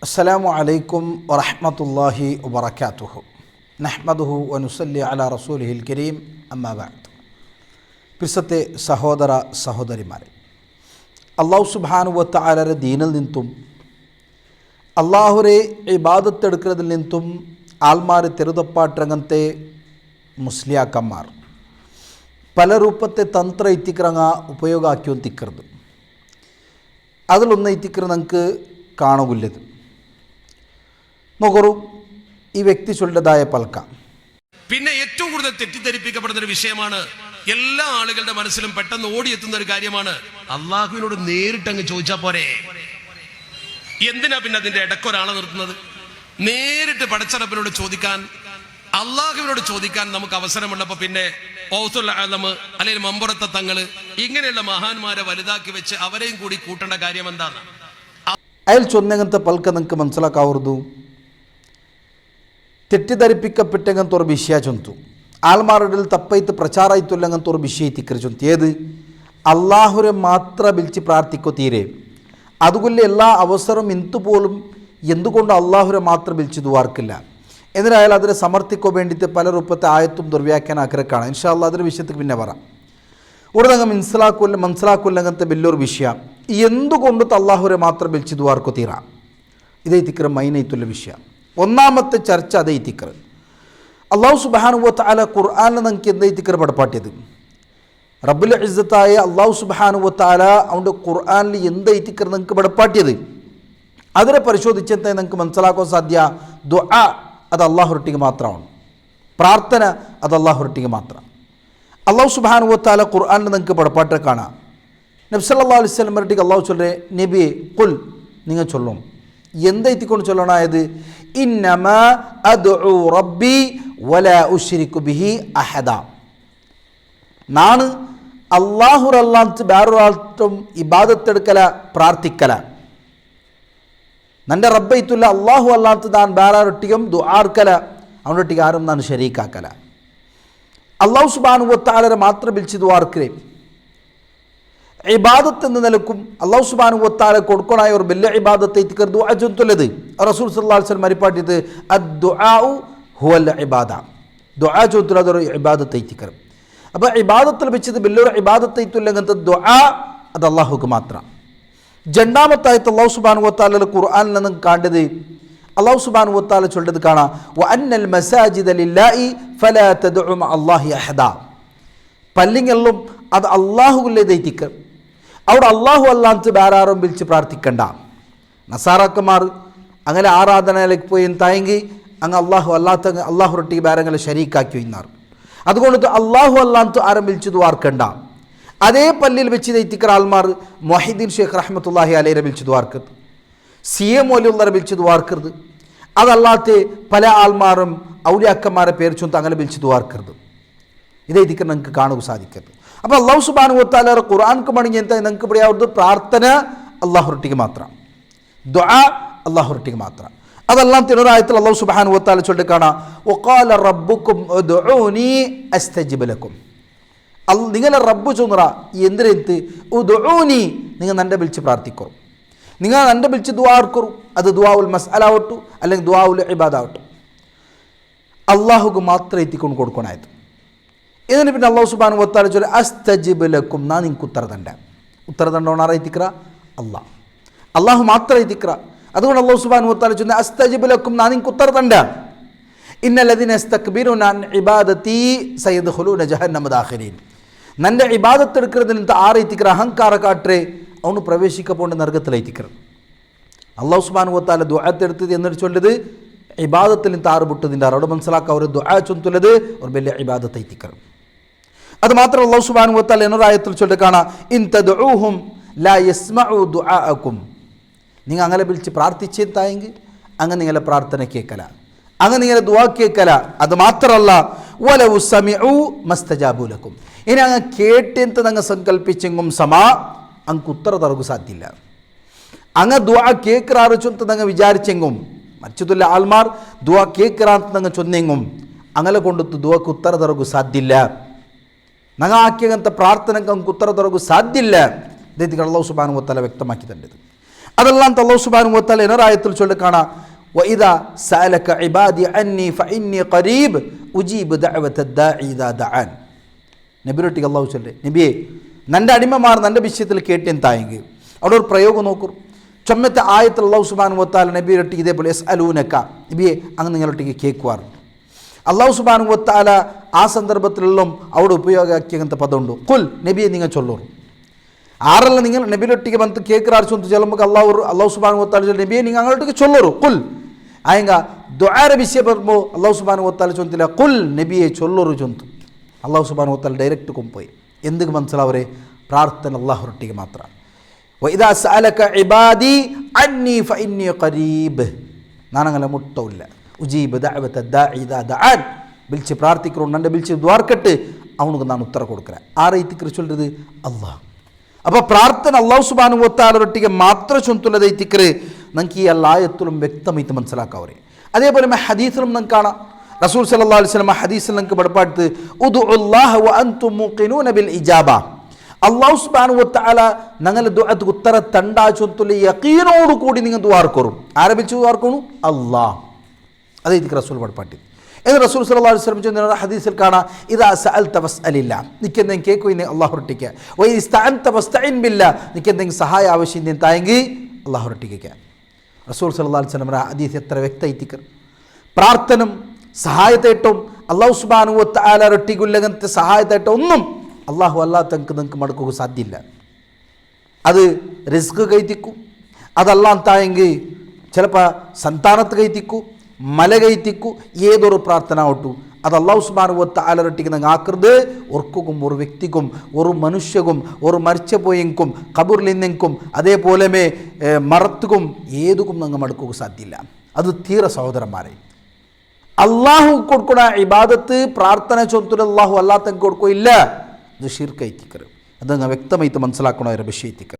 അസ്സലാമു അലൈക്കും വറഹ്മത്തുള്ളാഹി വബറകാതുഹു. നഹ്മദുഹു വനുസല്ലി അലാ റസൂലിഹിൽ കരീം. അമ്മാ ബഅദ്. പിസത്തെ സഹോദര സഹോദരിമാരെ, അല്ലാഹു സുബ്ഹാനഹു വ തആലയുടെ ദീനിൽ നിന്നും അല്ലാഹുരെ ഇബാദത്തെടുക്കുന്നതിൽ നിന്നും ആൾമാരെ തെരുതപ്പാട്ടിറങ്ങത്തെ മുസ്ലിയാക്കന്മാർ പല ರೂಪത്തെ ತಂತ್ರ ಇತ್ತಿಕ್ರಂಗ ಉಪಯೋಗ ಆಕ್ಯೋಂತಿಕ್ಕರದು അതിലൊന്ന് ഇത്തിക്കറ് നമുക്ക് കാണുകയില്ലത് നോക്കൂ. ഈ വ്യക്തി ചൊല്ലതായ പൽക്ക പിന്നെ ഏറ്റവും കൂടുതൽ തെറ്റിദ്ധരിപ്പിക്കപ്പെടുന്ന ഒരു വിഷയമാണ്. എല്ലാ ആളുകളുടെ മനസ്സിലും പെട്ടെന്ന് ഓടിയെത്തുന്ന ഒരു കാര്യമാണ്, അള്ളാഹുവിനോട് നേരിട്ട് അങ്ങ് ചോദിച്ചാൽ പോരെ, എന്തിനാ പിന്നെ അതിന്റെ ഇടക്കൊരാളെ നിർത്തുന്നത്? നേരിട്ട് പടച്ചറപ്പിനോട് ചോദിക്കാൻ, അള്ളാഹുവിനോട് ചോദിക്കാൻ നമുക്ക് അവസരമുള്ളപ്പോ പിന്നെ ഔസുൽ ആലം അല്ലെങ്കിൽ മമ്പുറത്തെ തങ്ങള് ഇങ്ങനെയുള്ള മഹാന്മാരെ വലുതാക്കി വെച്ച് അവരെയും കൂടി കൂട്ടേണ്ട കാര്യം എന്താണ്? അയാൾ ചൊന്നങ്ങനത്തെ പൽക്ക നിങ്ങൾക്ക് മനസ്സിലാക്കാവരുത്. തെറ്റിദ്ധരിപ്പിക്കപ്പെട്ടങ്ങനത്തെ ഒരു വിഷയ ചൊന്തു ആൾമാരുടെ തപ്പൈത്ത് പ്രചാരായിത്തുല്ലങ്ങനത്തെ ഒരു വിഷയ തിക്കറി ചൊന്തു. ഏത്? അള്ളാഹുരെ മാത്ര വിളിച്ച് പ്രാർത്ഥിക്കോ തീരെ. അതുകൊല്ല എല്ലാ അവസരവും എന്തുപോലും എന്തുകൊണ്ട് അള്ളാഹുരെ മാത്രം വിളിച്ച് ദുവാർക്കില്ല എന്നിനായാലും അതിനെ സമർത്ഥിക്കോ വേണ്ടിയിട്ട് പല രൂപത്തെ ആയത്തും ദുർവ്യാഖ്യാനം ആക്കരക്കാണ്. ഇൻഷാ അല്ലാഹ് അതിൻ്റെ വിഷയത്തിൽ പിന്നെ പറയാം. ഇവിടെ നിങ്ങൾ മനസ്സിലാക്കില്ല അങ്ങനത്തെ വലിയൊരു വിഷയം എന്തുകൊണ്ട് അള്ളാഹുരെ മാത്രം വിളിച്ച് ദുവാർക്കോ തീരാ. ഇതേ തിക്കറ് മൈനയിത്തുള്ള വിഷയം. ഒന്നാമത്തെ ചർച്ച അതേ തിക്കറ്. അള്ളാഹു സുബ്ഹാനഹു വ തആല ഖുർആനിൽ നമുക്ക് എന്തേ തിക്കറ് പടപ്പാട്ടിയത്? റബ്ബുൽ ഇസ്സത്തായ അള്ളാഹു സുബ്ഹാനഹു വ തആല അവൻ്റെ ഖുർആനിൽ എന്തേ തിക്കറ് നിങ്ങൾക്ക് പടപ്പാട്ടിയത്? അതിനെ പരിശോധിച്ചെന്തേ നിങ്ങൾക്ക് മനസ്സിലാക്കാൻ സാധ്യ? ദുആ അത് അള്ളാഹുരൊട്ടിക്ക് മാത്രമാണ്. പ്രാർത്ഥന അത് അള്ളാഹുരൊട്ടിക്ക് മാത്രം. അള്ളാഹു സുബ്ഹാനഹു വ തആല ഖുർആനിൽ നിങ്ങൾക്ക് പടപ്പാട്ടെ കാണാം. നബി സല്ലല്ലാഹു അലൈഹി വസല്ലം വരട്ടിക്ക് അള്ളാഹു ചൊല്ലേ, നബിയെ ഖുൽ, നിങ്ങൾ ചൊല്ലും. എന്താ എത്തിക്കൊണ്ട് ചൊല്ലണായത്? ഇന്നമാ അദ്ഉ റബ്ബി വലാ ഉശ്രികു ബിഹി അഹദ. നാണ് അള്ളാഹുരല്ലാത്ത വേറൊരാൾക്കും ഇബാദത്തെടുക്കല പ്രാർത്ഥിക്കല. നൻ്റെ റബ്ബൈത്തുല്ല അള്ളാഹു അല്ലാത്ത താൻ വേറൊട്ടിക്കും ദുആർക്കല, അവനൊട്ടിക്ക് ആരും നാൻ ശരീക്കാക്കല. അള്ളാഹു സുബ്ഹാനഹു വ തആലയെ മാത്രം വിളിച്ച് ദുആർക്കലേ ഇബാദത്ത് എന്ന നിലക്കും അള്ളാഹു സുബ്ഹാനഹു വ തആല കൊടുക്കണായ ഒരു വലിയ ഇബാദത്തെ ഇത്തിക്കർ ദുആ ചൊല്ലുന്നത്. റസൂൽ സല്ലല്ലാഹു അലൈഹി വസല്ലം മരിപ്പാട്ടിയത് അദ്ദുആഉ ഹുവൽ ഇബാദ. ദുആ ചൊല്ലുന്നത് അതൊരു ഇബാദത്തെ ഇത്തിക്കർ. അപ്പോൾ ഇബാദത്തിൽ വെച്ചത് വലിയൊരു ഇബാദത്തെ ഇത്തുല്ലങ്ങനത്തെ ദുആ അത് അള്ളാഹുക്ക് മാത്രം. രണ്ടാമത്തായിട്ട് അള്ളാഹു സുബ്ഹാനഹു വ തആല ഖുർആനിൽ നിന്ന് കണ്ടത് അള്ളാഹു സുബ്ഹാനഹു വ തആല ചൊല്ലത് കാണാം, വ അന്നൽ മസാജിദ ലില്ലാഹി ഫലാ തദ്ഉ മഅ അല്ലാഹി അഹദ. പള്ളികളിലും അത് അള്ളാഹുവിലേതെത്തിക്കർ. അവിടെ അള്ളാഹു അല്ലാത്ത വേറെ ആരും വിളിച്ച് പ്രാർത്ഥിക്കണ്ട. നസാറാക്കന്മാർ അങ്ങനെ ആരാധനയിലേക്ക് പോയി തായെങ്കിൽ അങ്ങ് അള്ളാഹു അല്ലാത്ത അള്ളാഹുരൊട്ടിക്ക് വേറെ ശരീക്കാക്കി വയ്യുന്നാറ്. അതുകൊണ്ട് അള്ളാഹു അല്ലാത്ത ആരും വിളിച്ച് ദുആർക്കണ്ട. അതേ പള്ളിയിൽ വെച്ച് തെറ്റിക്കർ ആൾമാർ മൊഹീദ്ദീൻ ഷേഖ് റഹ്മത്തുള്ളാഹി അലൈഹിനെ വിളിച്ച് ദുആർക്കരുത്, CM വലിയുള്ളവരെ വിളിച്ച് ദുആർക്കരുത്. അതല്ലാത്ത പല ആൾമാരും ഔലിയാക്കന്മാരെ പേര് ചൊന്ന് അങ്ങനെ വിളിച്ച് ദുആർക്കരുത്. ഇതേ ഇതിക്ക് നിങ്ങൾക്ക് കാണുക സാധിക്കരുത്. അപ്പോൾ അള്ളാഹു സുബ്ഹാനഹു വ തആല ഖുർആൻക്ക് മണിഞ്ഞ എന്താ നിങ്ങൾക്ക് പറയാവുന്നത്? പ്രാർത്ഥന അള്ളാഹുരൊട്ടിക്ക് മാത്രം, ദുആ അള്ളാഹുരൊട്ടിക്ക് മാത്രം. അതല്ലാത്ത ഒരായത്തിൽ അള്ളാഹു സുബ്ഹാനഹു വ തആല ചൊല്ലി കാണാം, വഖാല റബ്ബുക്കും ഉദ്ഉനി അസ്തജിബ് ലക്കും. നിങ്ങളെ റബ്ബ് ചൊന്നറ എന്തിനെത്ത് ഉദ്ഉനി, നിങ്ങൾ നൻ്റെ വിളിച്ച് പ്രാർത്ഥിക്കൂ, നിങ്ങൾ നൻ്റെ വിളിച്ച് ദുആർക്കൂ. അത് ദുആഉൽ മസ്അല ആവട്ടു അല്ലെങ്കിൽ ദുആഉൽ ഇബാദ ആവട്ടു, അള്ളാഹുക്ക് മാത്രം എത്തിക്കൊണ്ട് കൊടുക്കണായത്. ഇതിന് പിന്നെ അള്ളാഹു സുബ്ഹാനഹു വ തആല ചൊല്ലി അസ്തജിബ് ലക്കും, നാ നിങ്ങൾക്ക് ഉത്തരതണ്ട എത്തിക്കറ അള്ളാഹു മാത്രം എത്തിക്കറ. അതുകൊണ്ട് അള്ളാഹു സുബ്ഹാനഹു വ തആല ചൊല്ലി അസ്തജിബ് ലക്കും, നാ നിങ്ങൾക്ക് ഉത്തരതണ്ട. ഇന്നല്ലദീന യസ്തക്ബിറൂന അൻ ഇബാദതി സയദ്ഖുലൂന ജഹന്നമ ദാഖിരീൻ. നൻ്റെ ഇബാദത്ത് എടുക്കുന്നതിന് ആറ് എത്തിക്കറ അഹങ്കാര കാട്ടേ അവന് പ്രവേശിക്കപ്പോണ്ട് നരകത്തിലെത്തിക്കറ. അള്ളാഹു സുബ്ഹാനഹു വ തആല ദുആത്തെടുത്തത് എന്നിട്ട് ചൊല്ലത് ഇബാദത്തിൽ നിന്ന് ആറ് പൊട്ടതിൻ്റെ അവിടെ മനസ്സിലാക്കുക. ഒരു ദുആ ചൊല്ലുന്നത് ഒരു വലിയ ഇബാദത്ത് എത്തിക്കറ. അത് മാത്രം അള്ളാഹു സുബ്ഹാനഹു വ തആല എന്നൊരായത്തിൽ ചൊല്ലി കാണാം, ഇൻ തദ്ഉഹും ലാ യസ്മഉ ദുആഅക്കും. നിങ്ങൾ അങ്ങനെ വിളിച്ച് പ്രാർത്ഥിച്ചെത്തായെങ്കിൽ അങ്ങനെ നിങ്ങളെ പ്രാർത്ഥന കേൾക്കല, അങ്ങനെ നിങ്ങളെ ദുആ കേൾക്കല. അത് മാത്രമല്ല വലൗ സമിഉ മസ്തജാബു ലക്കും. ഇനി അങ്ങ് കേട്ടെന്ത് നിങ്ങൾ സങ്കല്പിച്ചെങ്കും സമാ അങ്ങ് ഉത്തര തറകു സാധ്യമില്ല. അങ്ങ് ദുആ കേൾക്കാറ് ചൊന്ന് നിങ്ങൾ വിചാരിച്ചെങ്കും മറ്റതുള്ള ആൾമാർ ദുആ കേൾക്കാത്ത നിങ്ങൾ ചൊന്നെങ്കും അങ്ങനെ കൊണ്ടു ദുആക്ക് ഉത്തര തറകു സാധ്യമില്ല. ഞങ്ങൾ ആക്കിയങ്ങനത്തെ പ്രാർത്ഥനക്ക് അങ്ങ് ഉത്തര തറകു സാധ്യമില്ല. ഇദ്ദേഹത്തിന് അല്ലാഹു സുബ്ഹാനഹു വ തആല വ്യക്തമാക്കി തന്നത്. അതെല്ലാം അല്ലാഹു സുബ്ഹാനഹു വ തആല ഇനറായത്തിൽ ചൊല്ലി കാണാം, വഇദാ സഅലക ഇബാദി അന്നി ഫഇന്നി ഖരീബ് ഉജീബു ദഅവത ദാഇ ഇദാ ദഅൻ. നബിയൊട്ടിക്ക് അല്ലാഹു ചൊല്ലി, നബിയെ നൻ്റെ അടിമമാർ നൻ്റെ വിഷയത്തിൽ കേട്ടെന്തായെങ്കിൽ അവിടെ ഒരു പ്രയോഗം നോക്കൂ. ചൊമ്മത്തെ ആയത്തിൽ അല്ലാഹു സുബ്ഹാനഹു വ തആല നബിയൊട്ടിക്ക് ഇതേപോലെ യസ്അലൂനക, നബിയെ അങ്ങ് നിങ്ങളൊട്ടിക്ക് കേൾക്കുവാറുണ്ട്. അല്ലാഹു സുബ്ഹാനഹു വ തആല ആ സന്ദർഭത്തിലെല്ലാം അവിടെ ഉപയോഗമാക്കിയ അങ്ങനത്തെ പദമുണ്ട്, ഖുൽ, നബിയെ നിങ്ങൾ ചൊല്ലോറ്. ആറല്ല നിങ്ങൾ നബിയൊട്ടിക്ക് ಬಂತು കേൾക്കുറാർ ചൊല്ಲು ചെല്ലുമ്പോൾ അല്ലാഹു സുബ്ഹാനഹു വ തആല ചൊല്ലി, നബിയെ നിങ്ങൾ അങ്ങോട്ടേക്ക് ചൊല്ലോറ് ഖുൽ. ആയെങ്ക ദുആയുടെ വിഷയം പറയുമ്പോൾ അല്ലാഹു സുബ്ഹാനഹു വ തആല ചൊല്ലില്ല, ഖുൽ, നബിയെ ചൊല്ലോറ് ചൊന്തു. അല്ലാഹു സുബ്ഹാനഹു വ തആല ഡയറക്റ്റ് കൊണ്ടുപോയി. എന്തുക്ക് മനസ്സിലാവരെ? പ്രാർത്ഥന അല്ലാഹുരൊട്ടിಗೆ ಮಾತ್ರ. വഇദാ സഅലക ഇബാദി അന്നി ഫഇന്നി ഖരീബ്, നാനങ്ങനെ മുട്ടവില്ല. ഉജീബ് ദഅവത ദാഇ ഇദാ ദഅൻ, വിളിച്ച് പ്രാർത്ഥിக்கிறோம், നന്റെ വിളിച്ച് ദ്വാർക്കട്ട് അവനുക്ക് ഞാൻ ഉത്തരം കൊടുக்கிறேன். ആരൈത്തിക്ക് ചൊല്ലുന്നത്? അല്ലാഹ്. അപ്പോൾ പ്രാർത്ഥന അല്ലാഹു സുബ്ഹാനഹു വ തആലൊട്ടിಗೆ ಮಾತ್ರ ചൊല്ലുന്നതൈത്തിക്ക് നമുക്ക് ഈ എല്ലായത്തിലും വ്യക്തമായിട്ട് മനസ്സിലാക്കാവരെ. അതേപോലെ ഹദീസിലും നമുക്ക് കാണാം, റസൂൽ സല്ലല്ലാഹു അലൈഹി വസല്ലം ഹദീസിൽ നമുക്ക് പഠിപ്പാട്ട് ഉദുഉല്ലാഹ വ അൻതും മുഖിനൂന ബിൽ ഇജാബ, അല്ലാഹു സുബ്ഹാനഹു വ തആല ഞങ്ങളുടെ ദുആക്ക് ഉത്തര തണ്ടാ ചൊല്ലുന്ന യഖീനോട് കൂടി നിങ്ങൾ ദുആർക്കറും. ആരംഭിച്ചു ദുആർക്കണു? അല്ലാഹ്. അതൈതിക്ക് റസൂൽ പഠിപ്പാട്ട്. എന്ന് റസൂൽ സല്ലല്ലാഹു അലൈഹി വസല്ലം ചൊല്ലുന്ന ഹദീസിൽ കാണാം, ഇദാ സഅൽത ഫസ്അലില്ലാ, നിക്കെന്തെങ്കിലും കേൾക്കുവിനെ അല്ലാഹുരൊട്ടിക്ക്, വ ഇസ്തഅൻത ഫസ്തഇൻ ബില്ലാ, നിക്കെന്തെങ്കിലും സഹായ ആവശ്യം തായെങ്കിൽ അല്ലാഹുരൊട്ടിക്ക്. റസൂൽ സല്ലല്ലാഹു അലൈഹി വസല്ലം ഹദീസ് എത്ര വ്യക്തമായിത്തിക്കർ. പ്രാർത്ഥനം സഹായത്തായിട്ടും അല്ലാഹു സുബ്ഹാനഹു വ തആല റൊട്ടിക്കുള്ളങ്ങനത്തെ സഹായത്തായിട്ട് ഒന്നും അല്ലാഹു അല്ലാത്തങ്ങൾക്ക് നിങ്ങൾക്ക് മടക്കുക സാധ്യമില്ല. അത് റിസ്ക് കൈത്തിക്കും, അതല്ലാൻ തായെങ്കിൽ ചിലപ്പോൾ സന്താനത്ത് കൈത്തിക്കും, മല കൈത്തിക്കും, ഏതൊരു പ്രാർത്ഥന ഒട്ടു അത് അല്ലാഹു സുബ്ഹാനഹു വ തആല റൊട്ടിക്ക് നിങ്ങൾ ആക്കരുത്. ഒർക്കും ഒരു വ്യക്തിക്കും ഒരു മനുഷ്യക്കും ഒരു മരിച്ചു പോയെങ്കും ഖബറിൽ നിന്നെങ്കും അതേപോലെ മറത്തുക്കും ഏതുക്കും നിങ്ങൾ മടക്കുക സാധ്യമില്ല. അത് തീര സഹോദരന്മാരെ, അള്ളാഹു കൊടുക്കുന്ന ഇബാദത്ത് പ്രാർത്ഥന ചൊല്ലുന്നത് അള്ളാഹു അല്ലാത്ത കൊടുക്കില്ല. ഇത് ഷിർക്ക് ഐത്തിക്കർ. അത് വ്യക്തമായിട്ട് മനസ്സിലാക്കണ ഒരു വിഷയത്തിക്കർ.